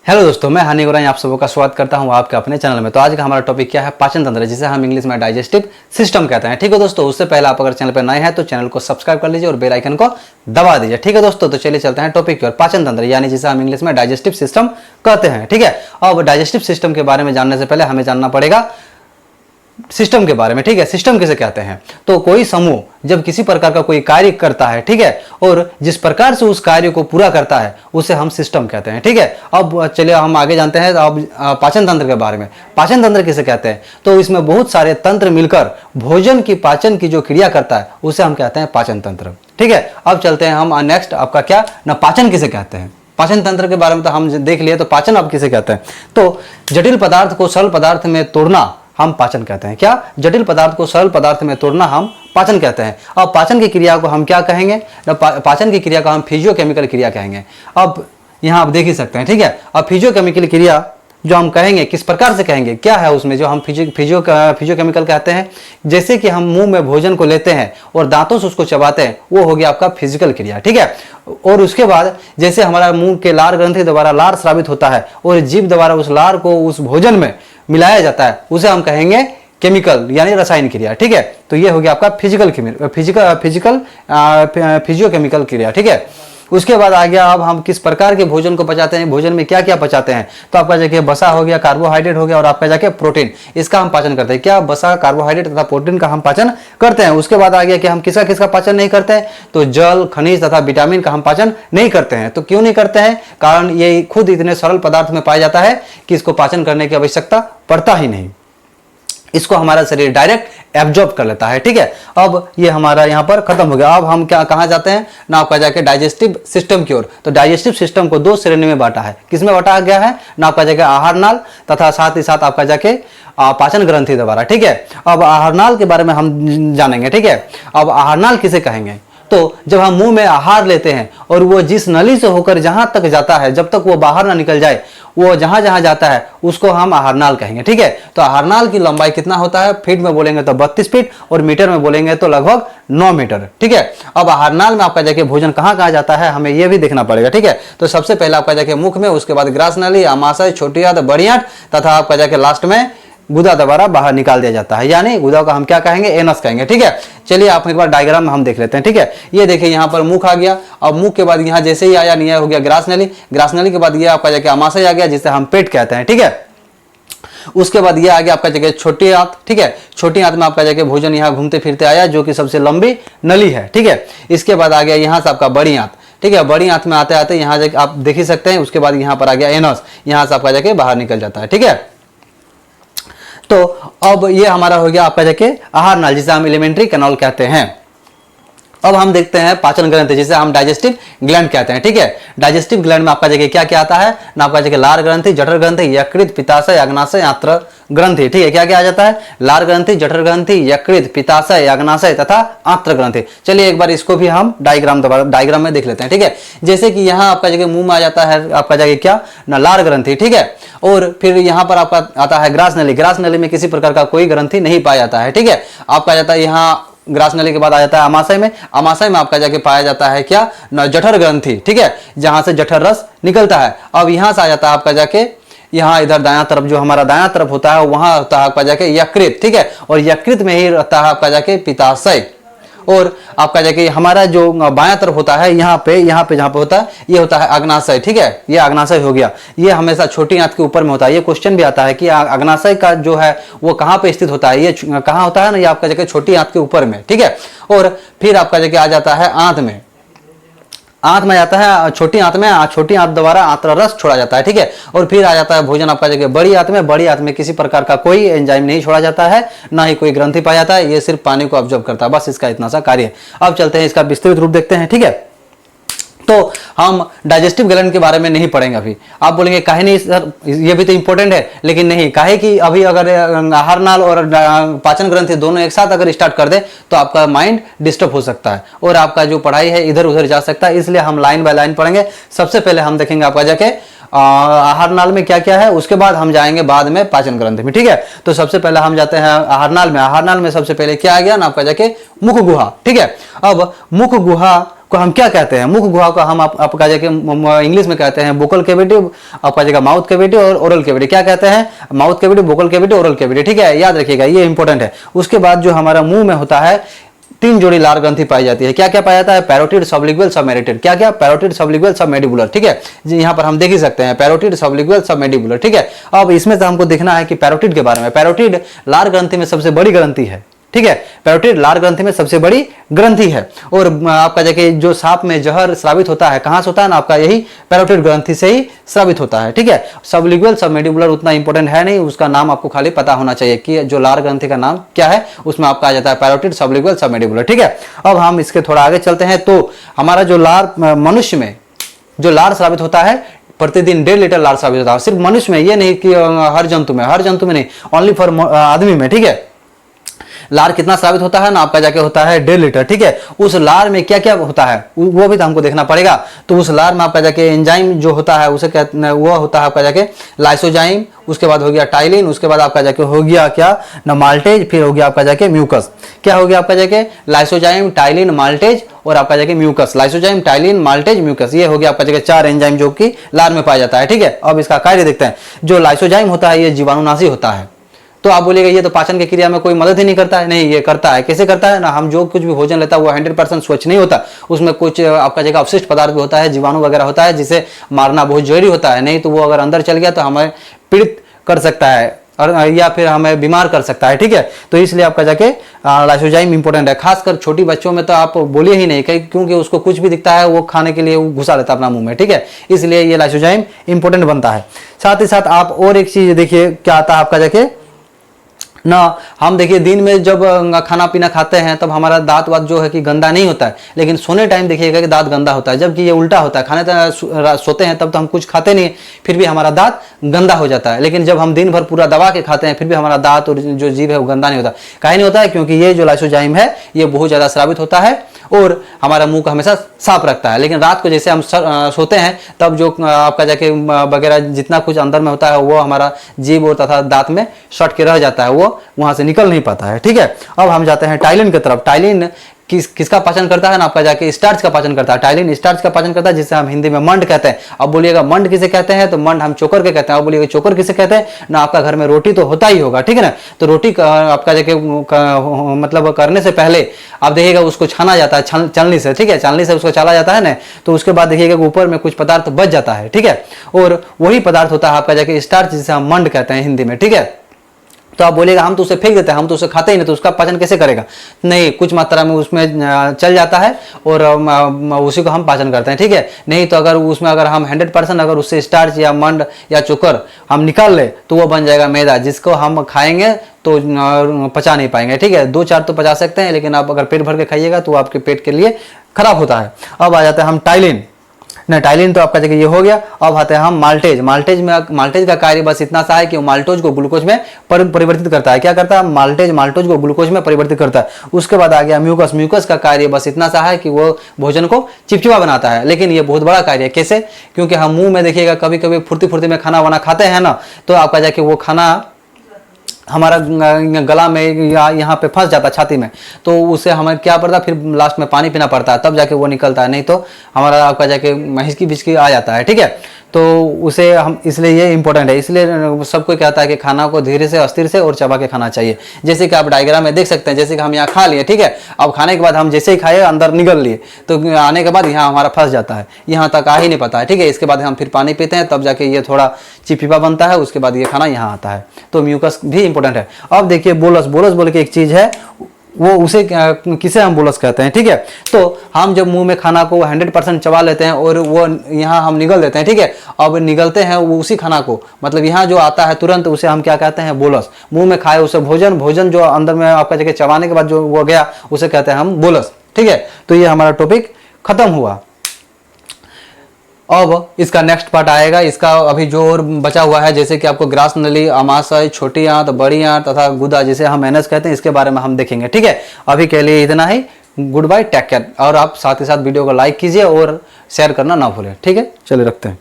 Hello दोस्तों, मैं हानि गोराई आप सबों का स्वागत करता हूं आपके अपने चैनल में। तो आज का हमारा टॉपिक क्या है? पाचन तंत्र, जिसे हम इंग्लिश में डाइजेस्टिव सिस्टम कहते हैं। ठीक है दोस्तों, उससे पहले आप अगर चैनल पर नए हैं तो चैनल को सब्सक्राइब कर लीजिए और बेल आइकन को दबा दीजिए। ठीक है दोस्तों, तो चलिए चलते हैं टॉपिक की ओर। पाचन तंत्र यानी जिसे हम इंग्लिश में डाइजेस्टिव सिस्टम कहते हैं। ठीक है, अब डाइजेस्टिव सिस्टम के बारे में जानने से पहले हमें जानना पड़ेगा सिस्टम के बारे में। ठीक है, सिस्टम किसे कहते हैं? तो कोई समूह जब किसी प्रकार का कोई कार्य करता है, ठीक है, और जिस प्रकार से उस कार्य को पूरा करता है उसे हम सिस्टम कहते हैं। ठीक है, अब चलिए हम आगे जानते हैं अब पाचन तंत्र के बारे में। पाचन तंत्र किसे कहते हैं? तो इसमें बहुत सारे तंत्र मिलकर भोजन की पाचन की जो क्रिया करता है उसे हम कहते हैं पाचन तंत्र। ठीक है, अब चलते हैं हम नेक्स्ट, आपका क्या ना, पाचन किसे कहते हैं? पाचन तंत्र के बारे में तो हम देख लिए, तो पाचन अब किसे कहते हैं? तो जटिल पदार्थ को सरल पदार्थ में तोड़ना हम पाचन कहते हैं। क्या? जटिल पदार्थ को सरल पदार्थ में तोड़ना हम पाचन कहते हैं। अब पाचन की क्रिया को हम क्या कहेंगे? पाचन की क्रिया को हम फिजियोकेमिकल क्रिया कहेंगे। अब यहाँ आप देख ही सकते हैं। ठीक है, अब फिजियोकेमिकल क्रिया जो हम कहेंगे किस प्रकार से कहेंगे, क्या है उसमें जो हम फिजियोकेमिकल कहते हैं? जैसे कि हम मुंह में भोजन को लेते हैं और दांतों से उसको चबाते हैं, वो हो गया आपका फिजिकल क्रिया। ठीक है, और उसके बाद जैसे हमारा मुंह के लार ग्रंथि द्वारा लार स्रावित होता है और जीभ द्वारा उस लार को उस भोजन में मिलाया जाता है, उसे हम कहेंगे केमिकल यानी रसायन क्रिया। ठीक है, तो ये हो गया आपका फिजियोकेमिकल क्रिया। ठीक है, उसके बाद आ गया अब हम किस प्रकार के भोजन को पचाते हैं, भोजन में क्या क्या पचाते हैं। तो आपका जाके बसा हो गया, कार्बोहाइड्रेट हो गया, और आपका जाके प्रोटीन, इसका हम पाचन करते हैं। क्या? बसा, कार्बोहाइड्रेट तथा प्रोटीन का हम पाचन करते हैं। उसके बाद आ गया कि हम किसका किसका पाचन नहीं करते हैं? तो जल, खनिज तथा विटामिन का हम पाचन नहीं करते हैं। तो क्यों नहीं करते हैं? कारण ये खुद इतने सरल पदार्थ में पाया जाता है कि इसको पाचन करने की आवश्यकता पड़ता ही नहीं, इसको हमारा शरीर डायरेक्ट एब्जॉर्ब कर लेता है। ठीक है, अब ये हमारा यहाँ पर खत्म हो गया। अब हम क्या कहाँ जाते हैं ना, आपका जाके डाइजेस्टिव सिस्टम की ओर। तो डाइजेस्टिव सिस्टम को दो श्रेणी में बांटा है। किसमें बांटा गया है ना, आपका जाके आहार नाल तथा साथ ही साथ आपका जाके पाचन ग्रंथि द्वारा। ठीक है, अब आहार नाल के बारे में हम जानेंगे। ठीक है, अब आहार नाल किसे कहेंगे? तो जब हम मुंह में आहार लेते हैं और वो जिस नली से होकर जहां तक जाता है, जब तक वो बाहर ना निकल जाए, वो जहां जहां जाता है उसको हम आहारनाल कहेंगे। ठीक है, तो आहारनाल की लंबाई कितना होता है? फीट में बोलेंगे तो 32 फीट और मीटर में बोलेंगे तो लगभग 9 मीटर। ठीक है, अब आहारनाल में आपका जाके भोजन कहाँ कहाँ जाता है हमें ये भी देखना पड़ेगा। ठीक है, तो सबसे पहले आपका जाके मुख में, उसके बाद ग्रास नली, आमाशय, छोटी आंत, बड़ी आंत तथा आपका जाके लास्ट में गुदा द्वारा बाहर निकाल दिया जाता है, यानी गुदा को हम क्या कहेंगे? एनस कहेंगे। ठीक है, चलिए आप एक बार डायग्राम में हम देख लेते हैं। ठीक है, ये देखिए यहाँ पर मुख आ गया। अब मुख के बाद यहाँ जैसे ही आया नहीं हो गया ग्रास नली, ग्रास नली के बाद ये आपका जाके आमाशय आ गया, जिसे हम पेट कहते हैं। ठीक है, उसके बाद ये आ गया आपका जगह छोटी आंत। ठीक है, छोटी आंत में आपका जाके भोजन यहाँ घूमते फिरते आया, जो कि सबसे लंबी नली है। ठीक है, इसके बाद आ गया यहाँ से आपका बड़ी आंत। ठीक है, बड़ी आंत में आते आते यहाँ जाके आप देख ही सकते हैं। उसके बाद यहाँ पर आ गया एनस, यहाँ से आपका जाके बाहर निकल जाता है। ठीक है, तो अब ये हमारा हो गया आपका जाके आहार नाल, जिसे हम एलिमेंट्री कैनाल कहते हैं। अब हम देखते हैं पाचन ग्रंथि, जिसे हम डाइजेस्टिव ग्लैंड कहते हैं। ठीक है, डाइजेस्टिव ग्लैंड में आपका जगह क्या क्या आता है ना, आपका जगह लार ग्रंथि, जठर ग्रंथि, यकृत, पित्ताशय, अग्नाशय, आंत्र ग्रंथि। ठीक है, क्या क्या आ जाता है? लार ग्रंथि, जठर ग्रंथि, यकृत, पित्ताशय, अग्नाशय तथा आंत्र ग्रंथि। चलिए एक बार इसको भी हम डायग्राम में देख लेते हैं। ठीक है, जैसे कि यहाँ आपका जगह मुंह में आ जाता है आपका जगह क्या ना, लार ग्रंथि। ठीक है, और फिर यहाँ पर आपका आता है ग्रास नली। ग्रास नली में किसी प्रकार का कोई ग्रंथि नहीं पाया जाता है। ठीक है, आपका जाता है यहाँ ग्रास नली के बाद आ जाता है आमाशय में। आमाशय में आपका जाके पाया जाता है क्या ना, जठर ग्रंथि। ठीक है, जहां से जठर रस निकलता है। अब यहां से आ जाता है आपका जाके यहाँ इधर दायां तरफ, जो हमारा दायां तरफ होता है वहां होता है आपका जाके यकृत। ठीक है, और यकृत में ही रहता है आपका जाके पित्ताशय, और आपका जाके हमारा जो बायां तरफ होता है यहाँ पे जहाँ पे होता है ये होता है अग्नाशय। ठीक है, ये अग्नाशय हो गया। ये हमेशा छोटी आंत के ऊपर में होता है। ये क्वेश्चन भी आता है कि अग्नाशय का जो है वो कहाँ पे स्थित होता है, ये कहाँ होता है ना, ये आपका जगह छोटी आंत के ऊपर में। ठीक है, और फिर आपका जगह आ जाता है आंत में। आंत में जाता है छोटी आंत में, छोटी आंत द्वारा आंत्र रस छोड़ा जाता है। ठीक है, और फिर आ जाता है भोजन आपका जगह बड़ी आंत में। बड़ी आंत में किसी प्रकार का कोई एंजाइम नहीं छोड़ा जाता है, ना ही कोई ग्रंथि पाया जाता है। ये सिर्फ पानी को ऑब्जर्व करता है, बस इसका इतना सा कार्य है। अब चलते हैं इसका विस्तृत रूप देखते हैं। ठीक है, तो हम डाइजेस्टिव ग्लैंड के बारे में नहीं पढ़ेंगे अभी। आप बोलेंगे काहे नहीं सर, ये भी तो इंपॉर्टेंट है, लेकिन नहीं, काहे कि अभी अगर आहार नाल और पाचन ग्रंथि दोनों एक साथ अगर स्टार्ट कर दे तो आपका माइंड डिस्टर्ब हो सकता है और आपका जो पढ़ाई है इधर उधर जा सकता है। इसलिए हम लाइन बाय लाइन पढ़ेंगे। सबसे पहले हम देखेंगे आपका जाके आहार नाल में क्या क्या है, उसके बाद हम जाएंगे बाद में पाचन ग्रंथि में। ठीक है, तो सबसे पहले हम जाते हैं आहार नाल में। आहार नाल में सबसे पहले क्या आ गया ना, आपका जाके मुख गुहा। ठीक है, अब मुख गुहा को हम क्या कहते हैं? मुख गुहा को हम आपका जगह इंग्लिश में कहते हैं वोकल कैविटी, आपका जगह माउथ कैविटी और ओरल कैविटी। क्या कहते हैं? Mouth cavity, vocal cavity, oral cavity, ठीक है, याद रखिएगा, ये इंपॉर्टेंट है। उसके बाद जो हमारा मुंह में होता है 3 जोड़ी लार ग्रंथि पाई जाती है। क्या क्या पाया जाता है? Parotid, sublingual, submandibular. क्या क्या? पैरोटिड, सबलिंगुअल, सबमेंडिबुलर, ठीक है, यहाँ पर हम देख ही सकते हैं पैरोटिड, सबलिंगुअल, सबमेंडिबुलर, ठीक है। अब इसमें से हमको देखना है कि पैरोटिड के बारे में। पैरोटिड लार ग्रंथि में सबसे बड़ी ग्रंथि है, ठीक है, पैरोटिड लार ग्रंथि में सबसे बड़ी ग्रंथि है। और आपका जैसे जो सांप में जहर स्रावित होता है, कहां से होता है ना? आपका यही पैरोटिड ग्रंथि से ही स्रावित होता है, ठीक है। सबलिंगुअल, सबमेंडिबुलर उतना इंपॉर्टेंट है नहीं, उसका नाम आपको खाली पता होना चाहिए कि जो लार ग्रंथि का नाम क्या है, उसमें आपका आ जाता है पैरोटिड, सबलिंगुअल, सबमेंडिबुलर, ठीक है। अब हम इसके थोड़ा आगे चलते हैं। तो हमारा जो लार, मनुष्य में जो लार स्रावित होता है प्रतिदिन 1.5 लीटर लार स्रावित होता है, सिर्फ मनुष्य में, ये नहीं कि हर जंतु में, हर जंतु में नहीं, ओनली फॉर आदमी में, ठीक है। लार कितना स्रावित होता है ना? आपका जाके होता है 1.5 लीटर, ठीक है। उस लार में क्या क्या होता है वो भी तो हमको देखना पड़ेगा। तो उस लार में आपका जाके एंजाइम जो होता है उसे कहते हैं, वो होता है आपका जाके लाइसोजाइम, उसके बाद हो गया टाइलिन, उसके बाद आपका जाके हो गया क्या ना माल्टेज, फिर हो गया आपका जाके म्यूकस। क्या हो गया आपका जाके? लाइसोजाइम, टाइलिन, माल्टेज और आपका जाके mucus. Lysozyme, ptyalin, maltase, mucus, ये हो गया आपका जाके 4 एंजाइम जो कि लार में पाया जाता है, ठीक है। अब इसका कार्य देखते हैं। जो लाइसोजाइम होता है ये जीवाणुनाशी होता है। तो आप बोलिएगा ये तो पाचन की क्रिया में कोई मदद ही नहीं करता है। नहीं, ये करता है। कैसे करता है ना? हम जो कुछ भी भोजन लेता है वो 100% स्वच्छ नहीं होता, उसमें कुछ आपका जगह अवशिष्ट पदार्थ भी होता है, जीवाणु वगैरह होता है, जिसे मारना बहुत जरूरी होता है। नहीं तो वो अगर अंदर चल गया तो हमें पीड़ित कर सकता है और या फिर हमें बीमार कर सकता है, ठीक है। तो इसलिए आपका जाके लाइसोजाइम इंपॉर्टेंट है। खासकर छोटी बच्चों में तो आप बोलिए ही नहीं, क्योंकि उसको कुछ भी दिखता है वो खाने के लिए वो घुसा लेता है अपना मुंह में, ठीक है। इसलिए ये लाइसोजाइम इंपॉर्टेंट बनता है। साथ ही साथ आप और एक चीज देखिए क्या आता है आपका जाके ना, हम देखिए दिन में जब खाना पीना खाते हैं तब हमारा दांत वात जो है कि गंदा नहीं होता है, लेकिन सोने टाइम देखिएगा कि दांत गंदा होता है, जबकि ये उल्टा होता है। खाने सोते हैं तब तो हम कुछ खाते नहीं, फिर भी हमारा दांत गंदा हो जाता है। लेकिन जब हम दिन भर पूरा दबा के खाते हैं फिर भी हमारा दांत और जो जीभ है वो गंदा नहीं होता। काहे नहीं होता है? क्योंकि ये जो लाइसोजाइम है ये बहुत ज़्यादा स्रावित होता है और हमारा मुंह को हमेशा साफ रखता है। लेकिन रात को जैसे हम सोते हैं तब जो आपका जाके वगैरह जितना कुछ अंदर में होता है वो हमारा जीभ और तथा दांत में सट के रह जाता है, वो वहां से निकल नहीं पाता है, ठीक है। अब हम जाते हैं टाइलिन की तरफ। टाइलिन किसका पाचन करता है ना? आपका जाके स्टार्च का पाचन करता है। टाइलिन स्टार्च का पाचन करता है, जिसे हम हिंदी में मंड कहते हैं। अब बोलिएगा मंड किसे कहते हैं? तो मंड हम चोकर के कहते हैं। अब बोलिएगा चोकर किसे कहते हैं ना? आपका घर में रोटी तो होता ही होगा, ठीक है ना। तो रोटी आपका जाके मतलब करने से पहले आप देखिएगा उसको छाना जाता है छलनी से, ठीक है, छलनी से उसको चला जाता है ना। तो उसके बाद देखिएगा ऊपर में कुछ पदार्थ बच जाता है, ठीक है, और वही पदार्थ होता है आपका जाके स्टार्च, जिसे हम मंड कहते हैं हिंदी में, ठीक है। तो आप बोलेगा हम तो उसे फेंक देते हैं, हम तो उसे खाते ही नहीं, तो उसका पाचन कैसे करेगा? नहीं, कुछ मात्रा में उसमें चल जाता है और उसी को हम पाचन करते हैं, ठीक है। नहीं तो अगर उसमें अगर हम 100% अगर उससे स्टार्च या मंड या चोकर हम निकाल ले तो वो बन जाएगा मैदा, जिसको हम खाएंगे तो पचा नहीं पाएंगे, ठीक है। 2-4 तो पचा सकते हैं, लेकिन आप अगर पेट भर के खाइएगा तो आपके पेट के लिए खराब होता है। अब आ जाता है हम टाइलिन ना। टाइलिन तो आपका जगह ये हो गया। अब आते हैं हम माल्टेज। माल्टेज का कार्य बस इतना सा है कि वो माल्टोज को ग्लूकोज में परिवर्तित करता है। क्या करता है? माल्टोज को ग्लूकोज में परिवर्तित करता है। उसके बाद आ गया म्यूकस। म्यूकस का कार्य बस इतना सा है कि वो भोजन को चिपचिपा बनाता है, लेकिन ये बहुत बड़ा कार्य है। कैसे? क्योंकि हम मुंह में देखिएगा कभी कभी फुर्ती में खाना वाना खाते हैं ना, तो आपका जाके वो खाना हमारा गला में या यहाँ पे फंस जाता है छाती में, तो उसे हमें क्या पड़ता है? फिर लास्ट में पानी पीना पड़ता है, तब जाके वो निकलता है। नहीं तो हमारा आपका जाके हिचकी बिचकी आ जाता है, ठीक है। तो उसे हम इसलिए ये इंपॉर्टेंट है। इसलिए सबको कहता है कि खाना को धीरे से, अस्थिर से और चबा के खाना चाहिए। जैसे कि आप डायग्राम में देख सकते हैं, जैसे कि हम यहाँ खा लिए, ठीक है। अब खाने के बाद हम जैसे ही खाए अंदर निगल लिए, तो आने के बाद यहाँ हमारा फंस जाता है, यहाँ तक आ ही नहीं पाता है, ठीक है। इसके बाद हम फिर पानी पीते हैं, तब जाके ये थोड़ा चिपचिपा बनता है, उसके बाद ये खाना यहाँ आता है। तो म्यूकस भी इंपॉर्टेंट है। अब देखिए बोलस। बोलस बोल के एक चीज है, वो उसे किसे हम बोलस कहते हैं, ठीक है। तो हम जब मुंह में खाना को 100% चबा लेते हैं और वो यहाँ हम निगल देते हैं, ठीक है। अब निगलते हैं वो उसी खाना को, मतलब यहाँ जो आता है तुरंत, उसे हम क्या कहते हैं? बोलस। मुंह में खाए उसे भोजन जो अंदर में आपका जगह चबाने के बाद जो वो गया, उसे कहते हैं हम बोलस, ठीक है। तो ये हमारा टॉपिक खत्म हुआ। अब इसका नेक्स्ट पार्ट आएगा। इसका अभी जो और बचा हुआ है, जैसे कि आपको ग्रास नली, अमाशय, छोटी आंत, बड़ी आंत तथा गुदा, जिसे हम एनस कहते हैं, इसके बारे में हम देखेंगे, ठीक है। अभी के लिए इतना ही। Good bye, take care. और आप साथ ही साथ वीडियो को लाइक कीजिए और शेयर करना ना भूलें, ठीक है। चलिए रखते हैं।